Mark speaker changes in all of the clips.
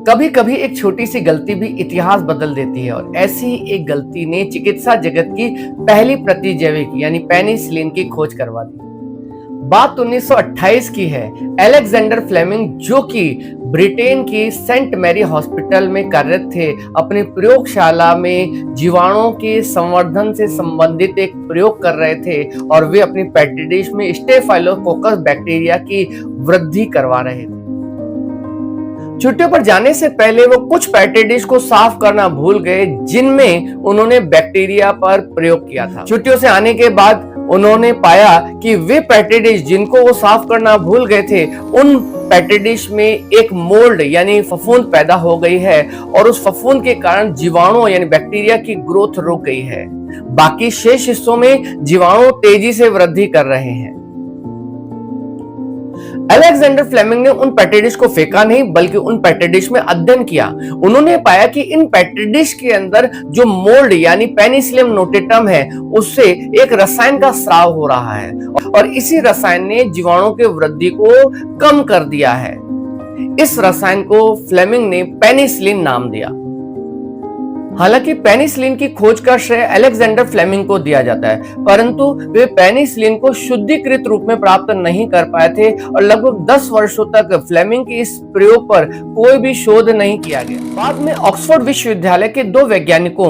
Speaker 1: कभी कभी एक छोटी सी गलती भी इतिहास बदल देती है और ऐसी ही एक गलती ने चिकित्सा जगत की पहली प्रतिजैविक यानी पेनिसिलिन की खोज करवा दी। बात 1928 की है। अलेक्जेंडर फ्लेमिंग, जो कि ब्रिटेन की सेंट मैरी हॉस्पिटल में कार्यरत थे, अपनी प्रयोगशाला में जीवाणुओं के संवर्धन से संबंधित एक प्रयोग कर रहे थे और वे अपनी पेट्री डिश में स्टेफाइलोकोकस बैक्टीरिया की वृद्धि करवा रहे थे। छुट्टियों पर जाने से पहले वो कुछ पेट्री डिश को साफ करना भूल गए जिनमें उन्होंने बैक्टीरिया पर प्रयोग किया था। छुट्टियों से आने के बाद उन्होंने पाया कि वे पेट्री डिश जिनको वो साफ करना भूल गए थे, उन पेट्री डिश में एक मोल्ड यानी फफूंद पैदा हो गई है और उस फफूंद के कारण जीवाणु यानी बैक्टीरिया की ग्रोथ रुक गई है। बाकी शेष हिस्सों में जीवाणु तेजी से वृद्धि कर रहे हैं। अलेक्जेंडर फ्लेमिंग ने उन पेट्री डिश को फेंका नहीं, बल्कि उन पेट्री डिश में अध्ययन किया। उन्होंने पाया कि इन पेट्री डिश के अंदर जो मोल्ड यानी पेनिसिलियम नोटेटम है, उससे एक रसायन का स्राव हो रहा है और इसी रसायन ने जीवाणु के वृद्धि को कम कर दिया है। इस रसायन को फ्लेमिंग ने पेनिसिलिन नाम दिया। हालांकि पेनिसिलिन की खोज का श्रेय अलेक्जेंडर फ्लेमिंग को दिया जाता है, परंतु वे पेनिसिलिन को शुद्धिकृत रूप में प्राप्त नहीं कर पाए थे और लगभग 10 वर्षों तक फ्लेमिंग के इस प्रयोग पर कोई भी शोध नहीं किया गया। बाद में ऑक्सफोर्ड विश्वविद्यालय के 2 वैज्ञानिकों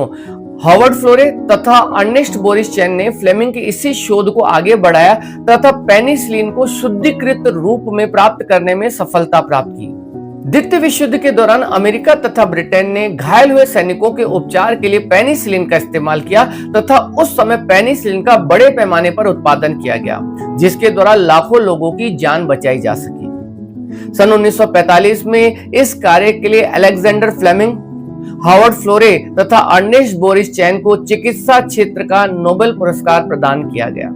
Speaker 1: हॉवर्ड फ्लोरे तथा अर्नेस्ट बोरिस चैन ने फ्लेमिंग की इसी शोध को आगे बढ़ाया तथा पेनिसिलिन को शुद्धिकृत रूप में प्राप्त करने में सफलता प्राप्त की। द्वितीय विश्व युद्ध के दौरान अमेरिका तथा ब्रिटेन ने घायल हुए सैनिकों के उपचार के लिए पेनिसिलिन का इस्तेमाल किया तथा उस समय पेनिसिलिन का बड़े पैमाने पर उत्पादन किया गया, जिसके द्वारा लाखों लोगों की जान बचाई जा सकी। सन 1945 में इस कार्य के लिए अलेक्जेंडर फ्लेमिंग, हॉवर्ड फ्लोरे तथा अर्नेस्ट बोरिस चैन को चिकित्सा क्षेत्र का नोबेल पुरस्कार प्रदान किया गया।